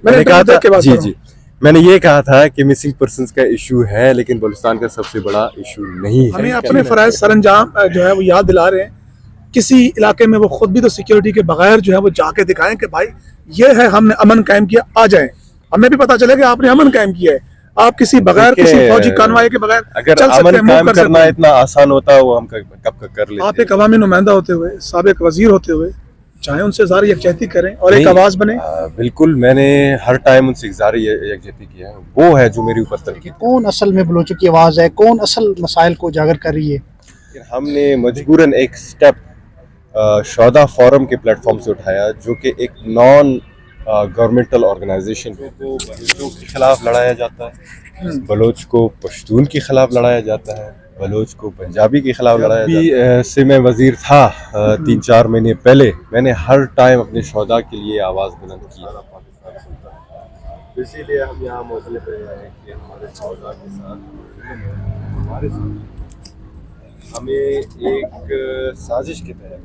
मैंने कहा था के बाद जी जी, मैंने ये कहा था कि मिसिंग पर्सन्स का इशू है, लेकिन बलूचिस्तान का सबसे बड़ा इशू नहीं है। हमें अपने फ़राइज़ सरअंजाम जो है वो याद दिला रहे हैं। किसी इलाके में वो खुद भी तो सिक्योरिटी के बगैर जो है वो जाके दिखाएं कि भाई ये है, हमने अमन कायम किया, आ जाए, हमें भी पता चले कि आपने अमन कायम किया है। आप किसी बगैर किसी फौजी कानवाई के बगैर अगर चल सकते अमन हैं, मूव कायम कर सकते करना हैं। इतना आसान होता वो हम कब का कर लेते। आप एक अवामी नुमाइंदा होते हुए, साबिक वजीर होते हुए, चाहे उनसे ज़ाहिर यकजहती करें और एक नहीं, आवाज़ बने। बिल्कुल मैंने हर टाइम उनसे इज़हार यकजहती किया है, वो है जो मेरे ऊपर तनकीद। कौन असल में बलोचों की आवाज़ है, कौन असल मसाइल को उजागर कर रही है? हमने मजबूरन एक स्टेप शौदा फोरम के प्लेटफॉर्म से उठाया, जो कि एक नॉन गवर्नमेंटल ऑर्गेनाइजेशन को बलूचों के खिलाफ लड़ाया जाता है, बलोच को पश्तून के खिलाफ लड़ाया जाता है, बलोच को पंजाबी के खिलाफ लड़ाया जाता है। से मैं वजीर था 3-4 महीने पहले, मैंने हर टाइम अपने शौदा के लिए आवाज़ बुलंद की, इसीलिए हम यहाँ मौजूद हैं कि हमारे शौदा के साथ हमारे साथ हमें एक साजिश के तहत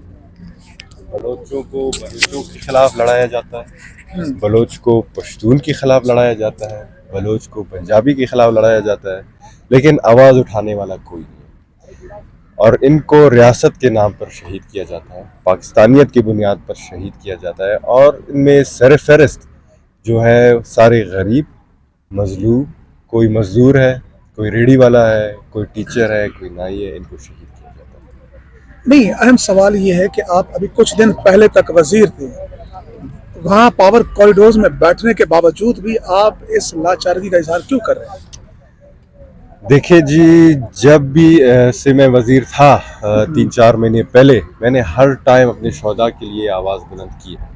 बलोचों को बलूचों के खिलाफ लड़ाया जाता है, बलोच को पश्तून के खिलाफ लड़ाया जाता है, बलोच को पंजाबी के खिलाफ लड़ाया जाता है, लेकिन आवाज़ उठाने वाला कोई नहीं। और इनको रियासत के नाम पर शहीद किया जाता है, पाकिस्तानियत की बुनियाद पर शहीद किया जाता है, और इनमें सर फहरिस्त जो है सारे गरीब, मजलूम, कोई मजदूर है, कोई रेडी वाला है, कोई टीचर है, कोई नाई है, इनको शहीद किया जाता है। नहीं, अहम सवाल ये है कि आप अभी कुछ दिन पहले तक वजीर थे, वहाँ पावर कॉरिडोर्स में बैठने के बावजूद भी आप इस लाचारगी का इजहार क्यों कर रहे हैं? देखिए जी, जब भी से मैं वज़ीर था 3-4 महीने पहले, मैंने हर टाइम अपने शौदा के लिए आवाज़ बुलंद की है।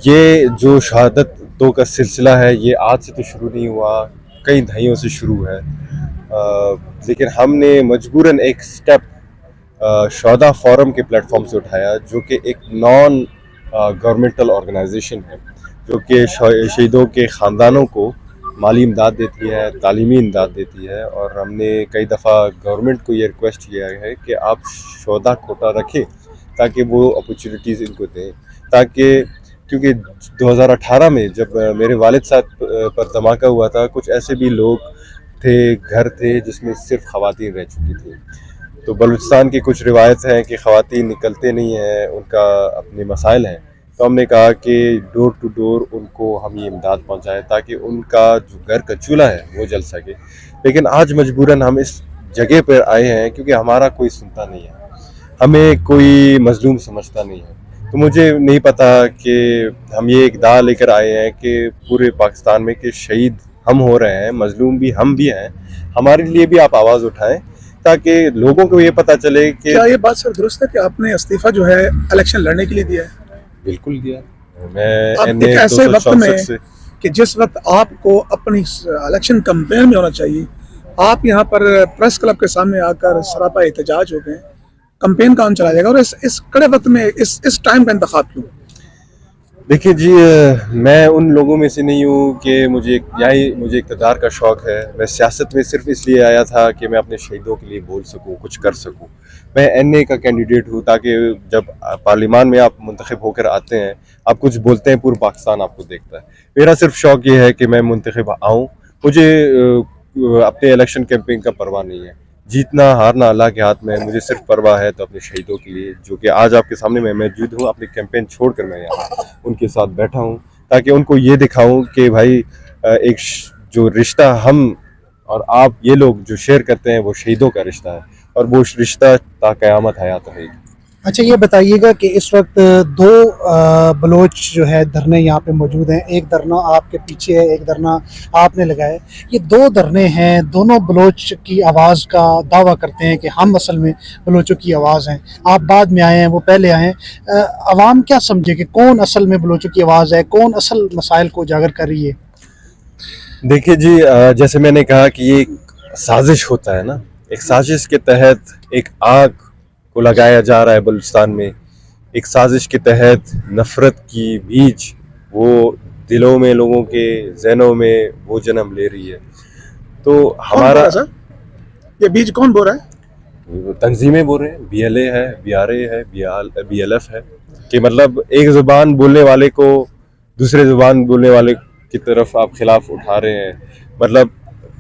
ये जो शहादतों का सिलसिला है, ये आज से तो शुरू नहीं हुआ, कई दहाइयों से शुरू है, लेकिन हमने मजबूरन एक स्टेप शौदा फोरम के प्लेटफॉर्म से उठाया, जो कि एक नॉन गवर्नमेंटल ऑर्गेनाइजेशन है, जो कि शहीदों के ख़ानदानों को माली इमदाद देती है, तालीमी इमदाद देती है। और हमने कई दफ़ा गवर्नमेंट को ये रिक्वेस्ट किया है कि आप शौदा कोटा रखें ताकि वो अपॉर्चुनिटीज़ इनको दें, ताकि क्योंकि 2018 में जब मेरे वालिद साहब पर धमाका हुआ था, कुछ ऐसे भी लोग थे, घर थे जिसमें सिर्फ ख़वातीन रह चुकी थी। तो बलूचिस्तान की कुछ रिवायत हैं कि ख़वातीन निकलते नहीं हैं, उनका अपने मसाइल हैं, तो हमने कहा कि डोर टू डोर उनको हम ये इमदाद पहुँचाएँ ताकि उनका जो घर का चूल्हा है वो जल सके। लेकिन आज मजबूरन हम इस जगह पर आए हैं क्योंकि हमारा कोई सुनता नहीं है, हमें कोई मजलूम समझता नहीं है। तो मुझे नहीं पता कि हम ये इक़दार लेकर आए हैं कि पूरे पाकिस्तान में कि शहीद हम हो रहे हैं, मजलूम भी हम भी हैं, हमारे लिए भी आप आवाज़ उठाएं ताकि लोगों को ये पता चले कि क्या ये बात सर दुरुस्त है कि आपने इस्तीफा जो है इलेक्शन लड़ने के लिए दिया है? बिल्कुल दिया। मैं अब एक ऐसे वक्त में कि जिस वक्त आपको अपनी इलेक्शन कैंपेन में होना चाहिए, आप यहाँ पर प्रेस क्लब के सामने आकर सरापा एहतजाज हो गए, कैंपेन कौन चलाएगा? और इस कड़े वक्त में इस टाइम का इंतखाब क्यों? देखिए जी, मैं उन लोगों में से नहीं हूँ कि मुझे इक़्तिदार का शौक़ है। मैं सियासत में सिर्फ इसलिए आया था कि मैं अपने शहीदों के लिए बोल सकूँ, कुछ कर सकूँ। मैं NA का कैंडिडेट हूँ ताकि जब पार्लियामान में आप मुंतखब होकर आते हैं, आप कुछ बोलते हैं, पूरा पाकिस्तान आपको देखता है। मेरा सिर्फ शौक़ ये है कि मैं मुंतखब आऊँ, मुझे अपने इलेक्शन कैंपेन का परवाह नहीं है, जीतना हारना अल्लाह के हाथ में है, मुझे सिर्फ परवाह है तो अपने शहीदों के लिए, जो कि आज आपके सामने मैं मौजूद हूँ। अपनी कैंपेन छोड़कर मैं यहाँ उनके साथ बैठा हूँ ताकि उनको ये दिखाऊँ कि भाई एक जो रिश्ता हम और आप ये लोग जो शेयर करते हैं वो शहीदों का रिश्ता है, और वो रिश्ता ता क़यामत हयात रहेगी। अच्छा, ये बताइएगा कि इस वक्त दो बलोच जो है धरने यहाँ पे मौजूद हैं, एक धरना आपके पीछे है, एक धरना आपने लगाया है। ये दो धरने हैं, दोनों बलोच की आवाज़ का दावा करते हैं कि हम असल में बलोचों की आवाज़ हैं। आप बाद में आए हैं, वो पहले आए हैं। आवाम क्या समझे कि कौन असल में बलोचों की आवाज़ है, कौन असल मसाइल को उजागर कर रही है? देखिए जी, जैसे मैंने कहा कि ये एक साजिश होता है ना, एक साजिश के तहत एक आग को लगाया जा रहा है बलूचिस्तान में, एक साजिश के तहत नफ़रत की बीज वो दिलों में, लोगों के ज़हनों में वो जन्म ले रही है। तो हमारा ये बीज कौन बो रहा है? तंजीमें बोल रहे हैं, BLA है, BRA है, BLF है, कि मतलब एक ज़ुबान बोलने वाले को दूसरे जुबान बोलने वाले की तरफ आप खिलाफ उठा रहे हैं। मतलब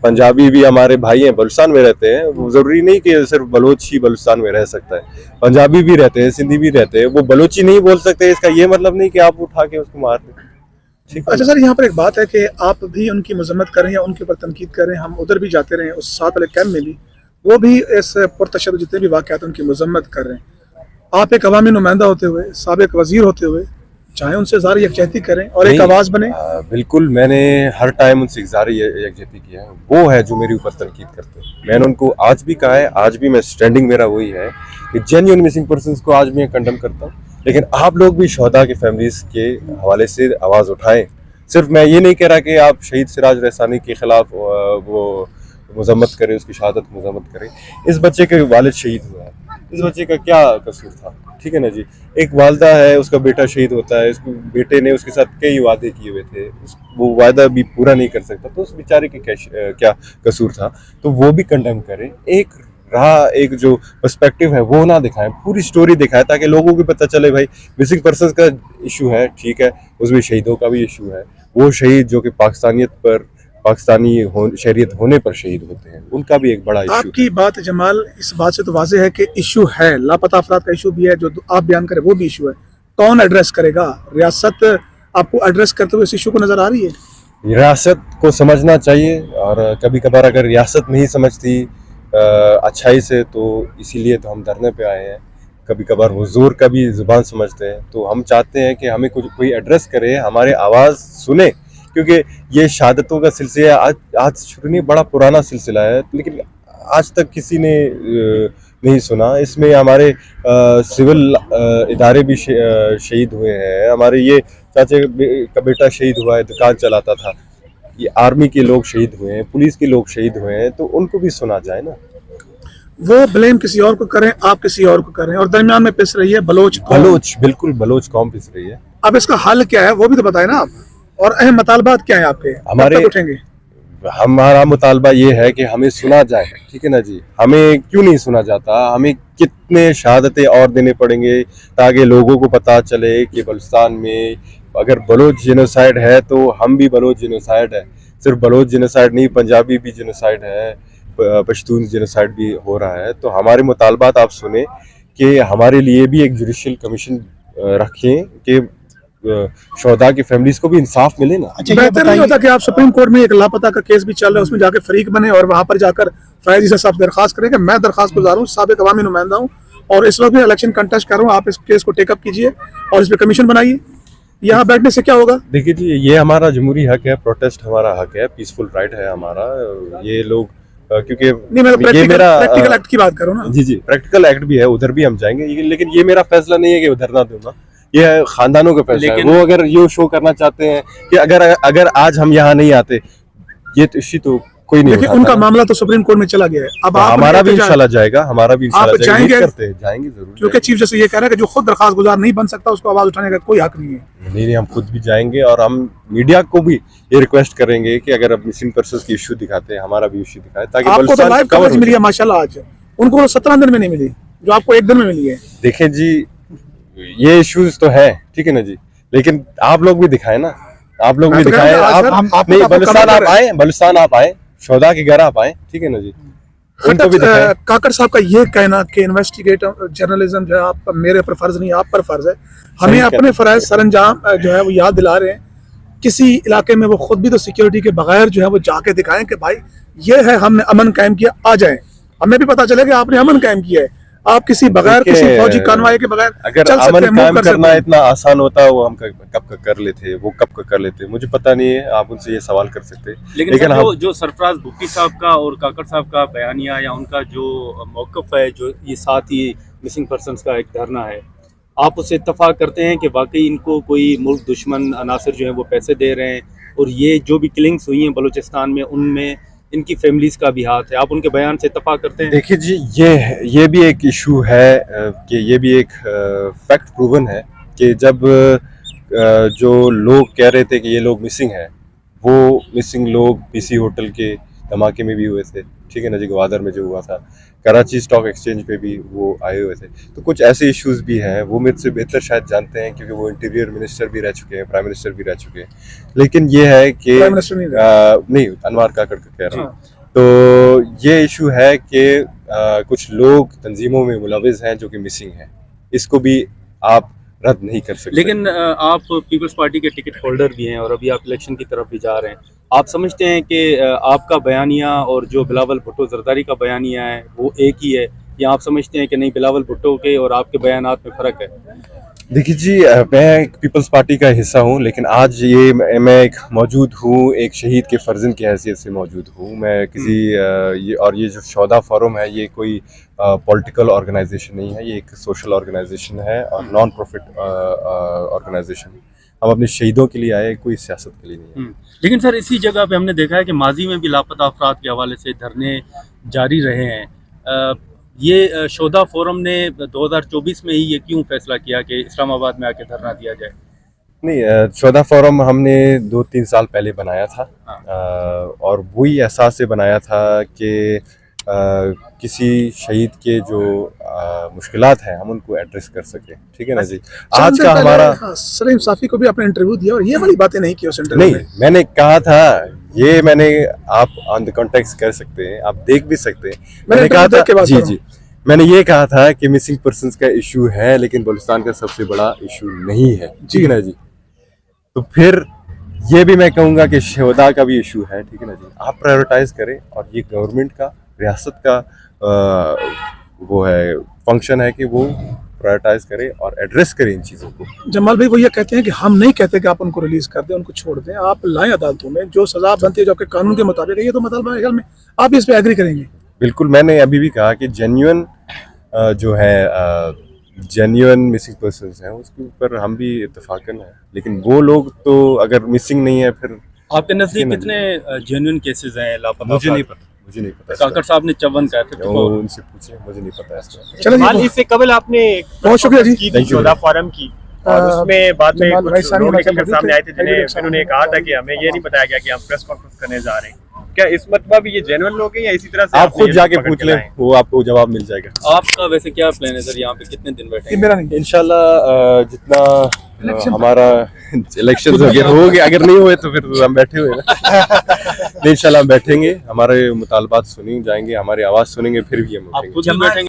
पंजाबी भी हमारे भाई हैं, बलूचिस्तान में रहते हैं, वो ज़रूरी नहीं कि सिर्फ बलोच ही बलूचिस्तान में रह सकता है, पंजाबी भी रहते हैं, सिंधी भी रहते हैं, वो बलोची नहीं बोल सकते, इसका ये मतलब नहीं कि आप उठा के उसको मार दें। ठीक है। अच्छा सर, यहाँ पर एक बात है कि आप भी उनकी मजम्मत कर रहे हैं या उनके ऊपर तनकीद कर रहे हैं। हम उधर भी जाते रहे, उस साथ वाले कैम्प में भी वो भी इस पुरतशद्दुद जितने भी वाक़यात उनकी मजम्मत कर रहे हैं। आप एक अवामी नुमाइंदा होते हुए, साबिक वज़ीर होते हुए, चाहे उनसे ज़ाहिर यकजहती करें और एक आवाज़ बने। बिल्कुल, मैंने हर टाइम उनसे ज़ाहिर यकजहती किया है। वो है जो मेरे ऊपर तनकीद करते हैं। मैंने उनको आज भी कहा है, आज भी मैं स्टैंडिंग मेरा वही है कि जेन्युइन मिसिंग पर्सन्स को आज मैं कंडम करता हूँ, लेकिन आप लोग भी शहदा के फैमिलीज़ के हवाले से आवाज़ उठाएं। सिर्फ मैं ये नहीं कह रहा कि आप शहीद सिराज रहसानी के खिलाफ वो मजम्मत करें, उसकी शहादत मजम्मत करें। इस बच्चे के वालिद शहीद हुआ है, इस बच्चे का क्या कसूर था? ठीक है ना जी। एक वालदा है, उसका बेटा शहीद होता है, उसके बेटे ने उसके साथ कई वादे किए हुए थे, वो वादा भी पूरा नहीं कर सकता, तो उस बेचारे के क्या कसूर था? तो वो भी कंडेम करें। एक जो पर्सपेक्टिव है वो ना दिखाएं, पूरी स्टोरी दिखाएं, ताकि लोगों को पता चले भाई मिसिंग पर्सन्स का इशू है, ठीक है, उसमें शहीदों का भी इशू है। वो शहीद जो कि पाकिस्तानी शहरियत होने पर शहीद होते हैं, उनका भी एक बड़ा इशू। आपकी बात जमाल, इस बात से तो वाज़ेह है कि इशू है, लापता अफराद का इशू भी है, जो आप बयान करें वो भी इशू है। कौन एड्रेस करेगा? रियासत आपको एड्रेस करते हुए इस इशू को नजर आ रही है? रियासत को समझना चाहिए, और कभी कभार अगर रियासत नहीं समझती अच्छाई से, तो इसीलिए तो हम धरने पे आए हैं। कभी कभार हुजूर का भी जुबान समझते हैं, तो हम चाहते हैं कि हमें कोई एड्रेस करे, हमारे आवाज़ सुने, क्योंकि ये शहादतों का सिलसिला आज शुरू नहीं, बड़ा पुराना सिलसिला है, लेकिन आज तक किसी ने नहीं सुना। इसमें हमारे सिविल इदारे भी शहीद हुए हैं। हमारे ये चाचे का बेटा शहीद हुआ है, दुकान चलाता था। ये आर्मी के लोग शहीद हुए हैं, पुलिस के लोग शहीद हुए हैं, तो उनको भी सुना जाए ना। वो ब्लेम किसी और को करें, आप किसी और को करें, और दरमियान में पिस रही है बलोच कौम। बिल्कुल बलोच कौम पिस रही है। अब इसका हल क्या है वो भी तो बताएं ना आप, और अहम मुतालबात क्या है आपके, हमारे कब तक उठेंगे? हमारा मुतालबा ये है कि हमें सुना जाए, ठीक है ना जी। हमें क्यों नहीं सुना जाता? हमें कितने शहादतें और देने पड़ेंगे ताकि लोगों को पता चले कि बलूचिस्तान में अगर बलोच जेनोसाइड है तो हम भी बलोच जेनोसाइड है। सिर्फ बलोच जेनोसाइड नहीं, पंजाबी भी जेनोसाइड है, पश्तून जेनोसाइड भी हो रहा है। तो हमारे मुतालबात आप सुने कि हमारे लिए भी एक जुडिशल कमीशन रखें कि शोहदा की फैमिलीज को भी इंसाफ मिले ना। अच्छा, बेहतर नहीं होता कि आप सुप्रीम कोर्ट में एक लापता का केस भी चल रहा है, उसमें जाके फरीक बने और वहां पर जाकर फैज ईसा साहब दरखास्त करें कि मैं दरखास्त गुजार हूँ, साबिक अवामी नुमाइंदा हूँ और इस वक्त भी इलेक्शन कंटेस्ट कर रहा हूँ, आप इस केस को टेकअप कीजिए और इस पर कमीशन बनाइए। यहाँ बैठने से क्या होगा? देखिए जी, ये हमारा जमहूरी हक है, प्रोटेस्ट हमारा हक है, पीसफुल राइट है हमारा। ये लोग क्योंकि नहीं, मैं प्रैक्टिकल एक्ट की बात करूँ ना। जी, प्रैक्टिकल एक्ट भी है, उधर भी हम जाएंगे, लेकिन ये मेरा फैसला नहीं है कि उधर ना दूंगा, ये खानदानों का फैसला है। वो अगर ये शो करना चाहते हैं कि अगर आज हम यहाँ नहीं आते, ये तो इश्यू तो कोई नहीं उठाता। उनका मामला तो सुप्रीम कोर्ट में चला गया है, अब हमारा भी इंशाल्लाह जाएगा, हमारा भी इंशाल्लाह जाएंगे, जाएंगे जरूर, क्योंकि चीफ जस्टिस ये कह रहा है कि जो खुद दरखास्त गुजार नहीं बन सकता उसको आवाज उठाने का कोई हक नहीं है। नहीं, हम खुद भी जाएंगे और हम मीडिया को भी ये रिक्वेस्ट करेंगे कि अगर आप मिसिंग पर्सन्स की इशू दिखाते हैं, हमारा भी इशू दिखाए, ताकि आपको तो लाइव कवरेज मिली है माशाल्लाह, आज उनको 17 दिन में नहीं मिली जो आपको एक दिन में मिली है। देखें जी, ये इश्यूज तो है, ठीक है ना जी, लेकिन आप लोग भी दिखाए ना, आप लोग भी दिखाए। आप नहीं, बलूचिस्तान आप आए, शोहदा के घर आप आए, ठीक है ना जी, उनको भी दिखाए। काकड़ साहब का ये कहना कि इन्वेस्टिगेटर जर्नलिज्म जो है आप मेरे पर फर्ज नहीं, आप पर फर्ज है, हमें अपने फराइज सरंजाम जो है वो याद दिला रहे हैं। किसी इलाके में वो खुद भी तो सिक्योरिटी के बगैर जो है वो जाके दिखाएं कि भाई ये है, हमने अमन कायम किया, आ जाएं, हमें भी पता चले कि आपने अमन कायम किया है। आप किसी बगैर किसी फौजी कानवाई के बगैर अगर अमन कायम करना इतना आसान होता वो हम कब का कर लेते, वो कब का कर लेते, मुझे पता नहीं है, आप उनसे ये सवाल कर सकते हैं। लेकिन जो सरफराज भुट्टी साहब का और काकड़ साहब का बयानिया या उनका जो मौक़िफ़ है, जो ये साथ ही मिसिंग पर्सन्स का एक धरना है, आप उससे इत्तफाक करते हैं कि वाकई इनको कोई मुल्क दुश्मन अनासर जो है वो पैसे दे रहे हैं, और ये जो भी किलिंग्स हुई हैं बलूचिस्तान में उनमें इनकी फैमिलीज का भी हाथ है, आप उनके बयान से इत्तफाक करते हैं? देखिए जी, ये भी एक इशू है कि ये भी एक फैक्ट प्रूवन है कि जब जो लोग कह रहे थे कि ये लोग मिसिंग है, वो मिसिंग लोग पीसी होटल के धमाके में भी हुए थे, ठीक है ना जी, गवादर में जो हुआ था, कराची स्टॉक एक्सचेंज पे भी वो आए हुए थे। तो कुछ ऐसे इश्यूज भी हैं, वो मुझसे बेहतर शायद जानते हैं क्योंकि वो इंटीरियर मिनिस्टर भी रह चुके हैं, प्राइम मिनिस्टर भी रह चुके हैं। लेकिन ये है कि प्राइम मिनिस्टर नहीं नहीं, अनवर काकड़ का कह रहा हूँ। तो ये इशू है कि कुछ लोग तंजीमों में मुलविस हैं जो कि मिसिंग हैं, इसको भी आप रद्द नहीं कर सकते। लेकिन आप पीपल्स पार्टी के टिकट होल्डर भी हैं और अभी आप इलेक्शन की तरफ भी जा रहे हैं, आप समझते हैं कि आपका बयानिया और जो बिलावल भुट्टो जरदारी का बयानिया है वो एक ही है, या आप समझते हैं कि नहीं बिलावल भुट्टो के और आपके बयानात में फ़र्क है? देखिए जी, मैं एक पीपल्स पार्टी का हिस्सा हूँ, लेकिन आज ये मैं एक मौजूद हूँ, एक शहीद के फर्जंद की हैसियत से मौजूद हूँ। मैं किसी ये जो शोधा फोरम है, ये कोई पॉलिटिकल ऑर्गेनाइजेशन नहीं है, ये एक सोशल ऑर्गेनाइजेशन है और नॉन प्रॉफिट ऑर्गेनाइजेशन। हम अपने शहीदों के लिए आए, कोई सियासत के लिए नहीं है। लेकिन सर इसी जगह पे हमने देखा है कि माजी में भी लापता अफराद के हवाले से धरने जारी रहे हैं। ये शोधा फोरम ने 2024 में ही ये क्यों फैसला किया कि इस्लामाबाद में आके धरना दिया जाए? नहीं, शोधा फोरम हमने 2-3 साल पहले बनाया था। और वही एहसास से बनाया था कि किसी शहीद के जो मुश्किलात हैं हम उनको एड्रेस कर सकें, ठीक है ना जी। आज का हमारा सलीम साफी को भी आपने इंटरव्यू दिया और ये वाली बातें नहीं की उस इंटरव्यू नहीं, में। मैंने कहा था, ये मैंने आप ऑन द कॉन्टेक्स्ट कर सकते हैं, आप देख भी सकते हैं। मैंने कहा था जी जी, मैंने ये कहा था कि मिसिंग पर्सन्स का इशू है, लेकिन बलूचिस्तान का सबसे बड़ा इशू नहीं है, ठीक है ना जी। तो फिर ये भी मैं कहूँगा कि शोधा का भी इशू है, ठीक है ना जी। आप प्रायोरिटाइज करें और ये गवर्नमेंट का, रियासत का वो है, फंक्शन है कि वो प्रायोरिटाइज करे और एड्रेस करे इन चीज़ों को। जमाल भाई वो ये कहते हैं कि हम नहीं कहते कि आप उनको रिलीज कर दें, उनको छोड़ दें, आप लाएं अदालतों में, जो सजा बनती है जो आपके कानून के मुताबिक है। ये तो मतलब मेरे ख्याल में आप इस पे एग्री करेंगे। बिल्कुल, मैंने अभी भी कहा कि जेन्युइन जो है जेन्युइन मिसिंग पर्सन्स हैं उसके ऊपर हम भी इत्तेफाकन हैं, लेकिन वो लोग तो अगर मिसिंग नहीं है फिर आपके नजदीक कितने जेन्युइन केसेस हैं लापता? मुझे नहीं पता। काकड़ साहब ने 54 का है, वो उनसे पूछे, मुझे नहीं पता इसका। चलो जमाल, जी, इससे कबल आपने बहुत शुक्रिया जी। की थी शोधा फोरम की, और उसमें बाद में जमाल भाई कुछ सानी लोग भाई निकल कर सामने आए थे जिन्होंने कहा था कि हमें ये नहीं बताया गया कि हम प्रेस कॉन्फ्रेंस करने जा रहे हैं। क्या इस मरतबा भी ये जेन्युइन लोग हैं या इसी तरह से आप आपने खुद ये जाके पकड़ पूछ के लें, लाए हैं? वो आपको जवाब मिल जाएगा आपका वैसे क्या प्लान है सर, यहाँ पे कितने दिन ये बैठे? मेरा नहीं। इंशाल्लाह। जितना हमारा इलेक्शन हो गया, अगर नहीं हुए तो फिर हम बैठे हुए हैं। इंशाल्लाह हम बैठेंगे, हमारे मुतालबात सुनी जाएंगे, हमारी आवाज़ सुनेंगे, फिर भी हम आप उठेंगे। खुद भी बैठेंगे?